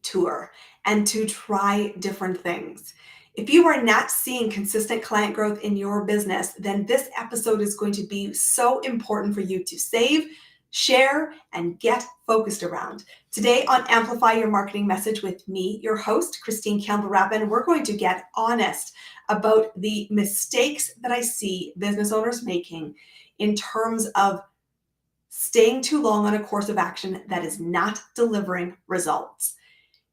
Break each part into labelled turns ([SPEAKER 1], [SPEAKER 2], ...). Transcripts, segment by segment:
[SPEAKER 1] tour and to try different things. If you are not seeing consistent client growth in your business, then this episode is going to be so important for you to save, share, and get focused around. Today on Amplify Your Marketing Message with me, your host, Christine Campbell Rapin, we're going to get honest about the mistakes that I see business owners making in terms of staying too long on a course of action that is not delivering results.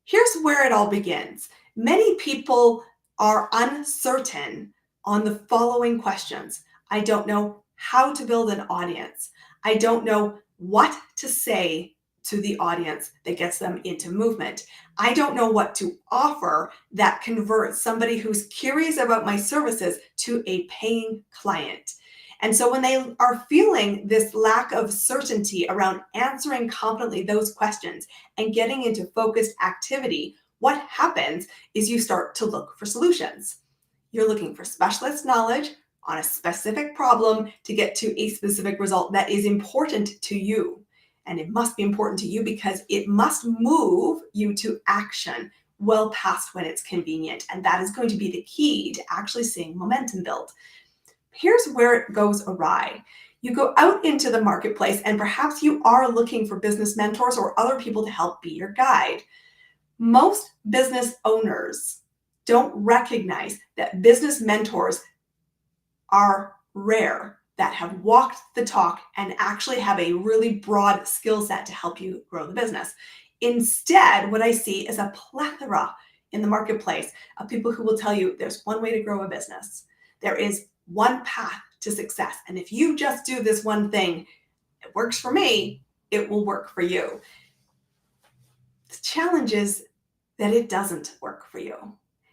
[SPEAKER 1] Here's where it all begins. Many people are uncertain on the following questions. I don't know how to build an audience. I don't know what to say to the audience that gets them into movement. I don't know what to offer that converts somebody who's curious about my services to a paying client. And so when they are feeling this lack of certainty around answering confidently those questions and getting into focused activity, what happens is you start to look for solutions. You're looking for specialist knowledge on a specific problem to get to a specific result that is important to you. And it must be important to you because it must move you to action well past when it's convenient. And that is going to be the key to actually seeing momentum build. Here's where it goes awry. You go out into the marketplace and perhaps you are looking for business mentors or other people to help be your guide. Most business owners don't recognize that business mentors are rare, that have walked the talk and actually have a really broad skill set to help you grow the business. Instead, what I see is a plethora in the marketplace of people who will tell you there's one way to grow a business. There is one path to success. And if you just do this one thing, it works for me, it will work for you. The challenge is that it doesn't work for you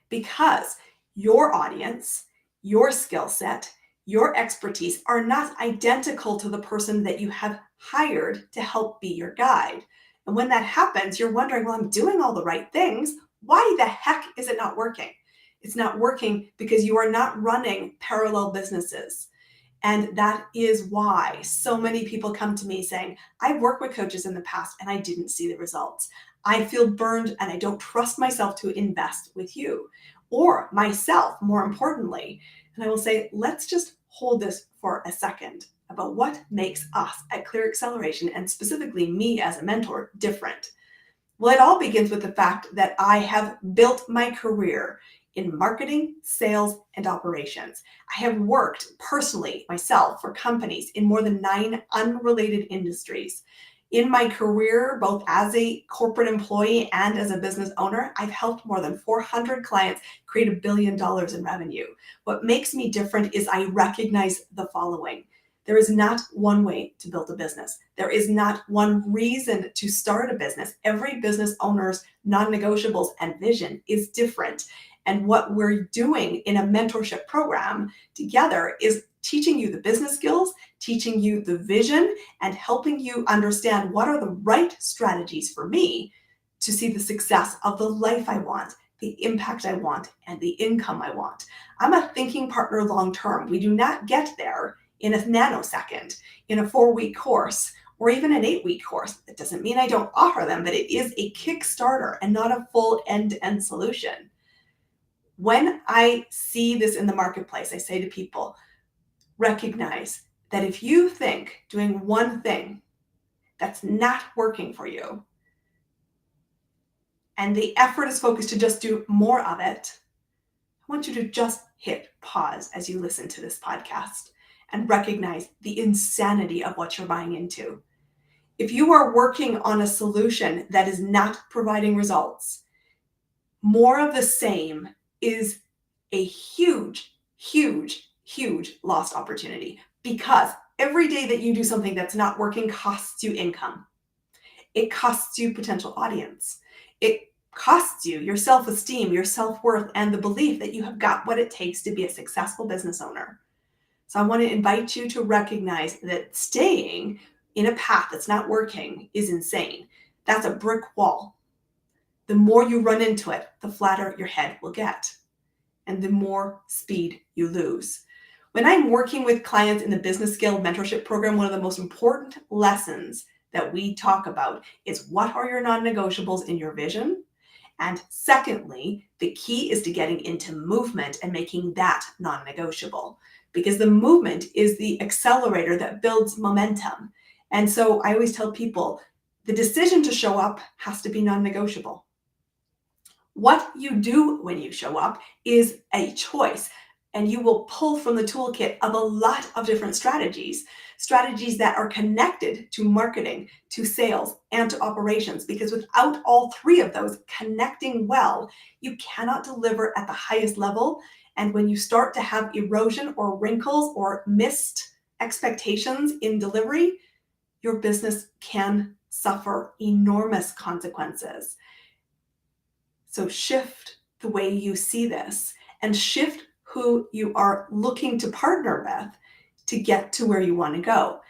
[SPEAKER 1] because your audience, your skill set, your expertise are not identical to the person that you have hired to help be your guide. And when that happens, you're wondering, well, I'm doing all the right things. Why the heck is it not working? It's not working because you are not running parallel businesses. And that is why so many people come to me saying, I've worked with coaches in the past and I didn't see the results. I feel burned and I don't trust myself to invest with you or myself, more importantly. And I will say, let's just hold this for a second about what makes us at Clear Acceleration and specifically me as a mentor different. Well, it all begins with the fact that I have built my career in marketing, sales, and operations. I have worked personally myself for companies in more than 9 unrelated industries. In my career, both as a corporate employee and as a business owner, I've helped more than 400 clients create $1 billion in revenue. What makes me different is I recognize the following. There is not one way to build a business. There is not one reason to start a business. Every business owner's non-negotiables and vision is different. And what we're doing in a mentorship program together is teaching you the business skills, teaching you the vision, and helping you understand what are the right strategies for me to see the success of the life I want, the impact I want, and the income I want. I'm a thinking partner long-term. We do not get there in a nanosecond, in a 4-week course, or even an 8-week course. That doesn't mean I don't offer them, but it is a Kickstarter and not a full end-to-end solution. When I see this in the marketplace, I say to people, recognize that if you think doing one thing that's not working for you, and the effort is focused to just do more of it, I want you to just hit pause as you listen to this podcast and recognize the insanity of what you're buying into. If you are working on a solution that is not providing results, more of the same is a huge, huge, huge lost opportunity because every day that you do something that's not working costs you income. It costs you potential audience. It costs you your self-esteem, your self-worth, and the belief that you have got what it takes to be a successful business owner. So I want to invite you to recognize that staying in a path that's not working is insane. That's a brick wall. The more you run into it, the flatter your head will get, and the more speed you lose. When I'm working with clients in the Business Scale Mentorship Program, one of the most important lessons that we talk about is what are your non-negotiables in your vision And secondly, the key is to getting into movement and making that non-negotiable, because the movement is the accelerator that builds momentum. And so I always tell people the decision to show up has to be non-negotiable. What you do when you show up is a choice, and you will pull from the toolkit of a lot of different strategies that are connected to marketing, to sales, and to operations, because without all three of those connecting well, you cannot deliver at the highest level. And when you start to have erosion or wrinkles or missed expectations in delivery, your business can suffer enormous consequences. So shift the way you see this and shift who you are looking to partner with to get to where you want to go.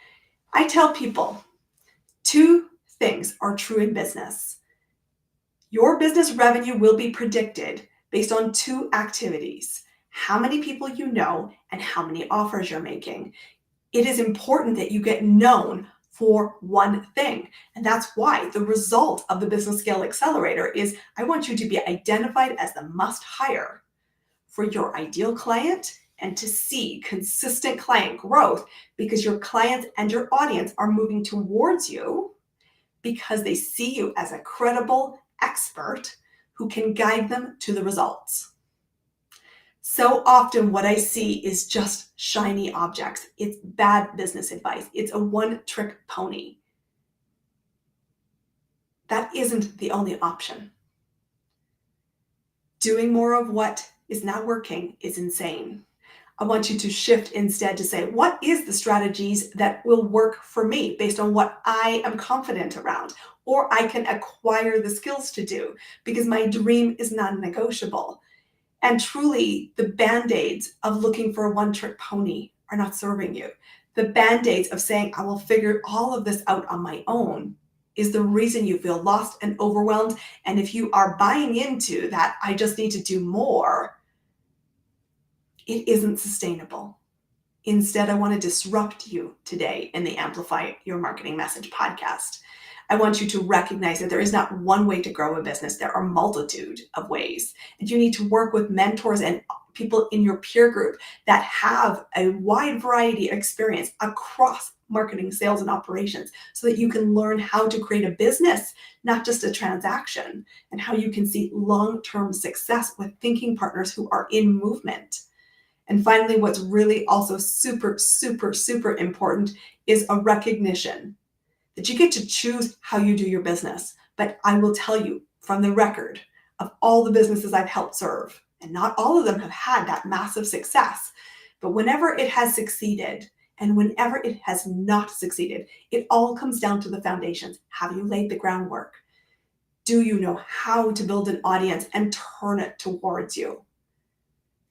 [SPEAKER 1] I tell people 2 things are true in business. Your business revenue will be predicted based on 2 activities: how many people you know and how many offers you're making. It is important that you get known for one thing. And that's why the result of the Business Scale Accelerator is I want you to be identified as the must hire for your ideal client and to see consistent client growth, because your clients and your audience are moving towards you because they see you as a credible expert who can guide them to the results. So often what I see is just shiny objects. It's bad business advice. It's a one-trick pony. That isn't the only option. Doing more of what is not working is insane. I want you to shift instead to say, what is the strategies that will work for me based on what I am confident around, or I can acquire the skills to do, because my dream is non-negotiable. And truly, the band-aids of looking for a one-trick pony are not serving you. The band-aids of saying, I will figure all of this out on my own, is the reason you feel lost and overwhelmed. And if you are buying into that, I just need to do more, it isn't sustainable. Instead, I want to disrupt you today in the Amplify Your Marketing Message podcast. I want you to recognize that there is not one way to grow a business. There are a multitude of ways. And you need to work with mentors and people in your peer group that have a wide variety of experience across marketing, sales, and operations, so that you can learn how to create a business, not just a transaction, and how you can see long-term success with thinking partners who are in movement. And finally, what's really also super, super, super important is a recognition that you get to choose how you do your business. But I will tell you from the record of all the businesses I've helped serve, and not all of them have had that massive success, but whenever it has succeeded and whenever it has not succeeded, it all comes down to the foundations. Have you laid the groundwork? Do you know how to build an audience and turn it towards you?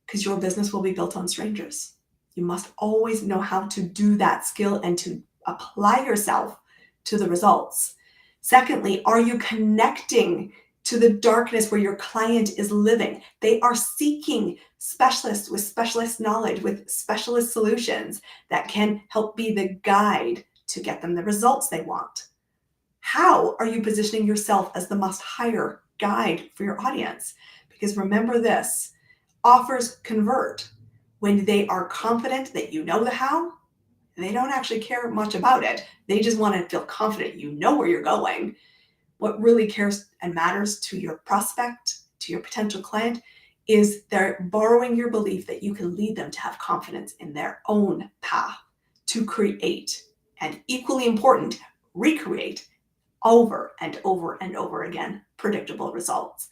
[SPEAKER 1] Because your business will be built on strangers. You must always know how to do that skill and to apply yourself to the results. Secondly, are you connecting to the darkness where your client is living? They are seeking specialists with specialist knowledge, with specialist solutions that can help be the guide to get them the results they want. How are you positioning yourself as the must-hire guide for your audience? Because remember this, offers convert when they are confident that you know the how. They don't actually care much about it. They just want to feel confident you know where you're going. What really cares and matters to your prospect, to your potential client, is they're borrowing your belief that you can lead them to have confidence in their own path to create, and equally important, recreate over and over and over again, predictable results.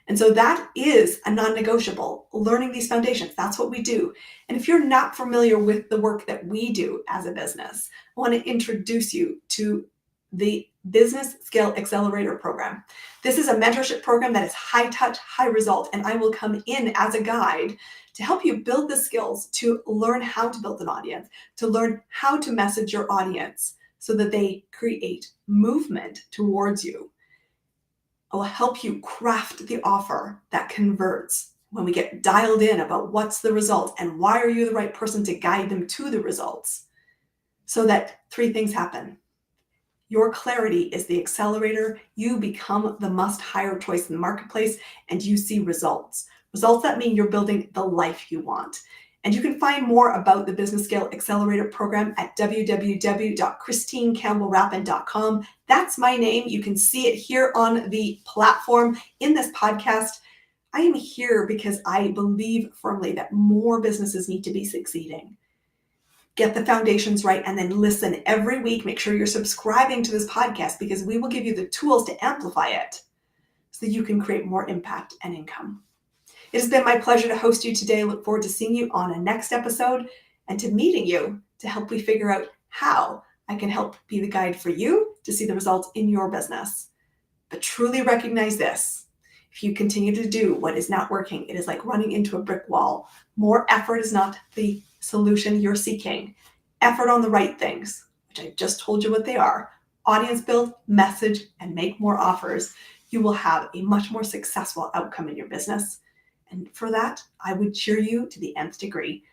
[SPEAKER 1] And so that is a non-negotiable, learning these foundations. That's what we do. And if you're not familiar with the work that we do as a business, I want to introduce you to the Business Scale Accelerator program. This is a mentorship program that is high touch, high result, and I will come in as a guide to help you build the skills to learn how to build an audience, to learn how to message your audience so that they create movement towards you. I will help you craft the offer that converts when we get dialed in about what's the result and why are you the right person to guide them to the results, so that 3 things happen. Your clarity is the accelerator. You become the must-hire choice in the marketplace, and you see results. Results that mean you're building the life you want. And you can find more about the Business Scale Accelerator program at www.christinecampbellrapin.com. That's my name. You can see it here on the platform in this podcast. I am here because I believe firmly that more businesses need to be succeeding. Get the foundations right, and then listen every week. Make sure you're subscribing to this podcast, because we will give you the tools to amplify it so that you can create more impact and income. It has been my pleasure to host you today. I look forward to seeing you on a next episode and to meeting you to help we figure out how I can help be the guide for you to see the results in your business. But truly recognize this: if you continue to do what is not working, it is like running into a brick wall. More effort is not the solution you're seeking. Effort on the right things, which I just told you what they are: audience build, message, and make more offers. You will have a much more successful outcome in your business. And for that, I would cheer you to the nth degree.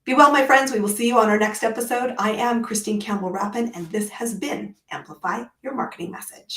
[SPEAKER 1] Be well, my friends. We will see you on our next episode. I am Christine Campbell Rapin, and this has been Amplify Your Marketing Message.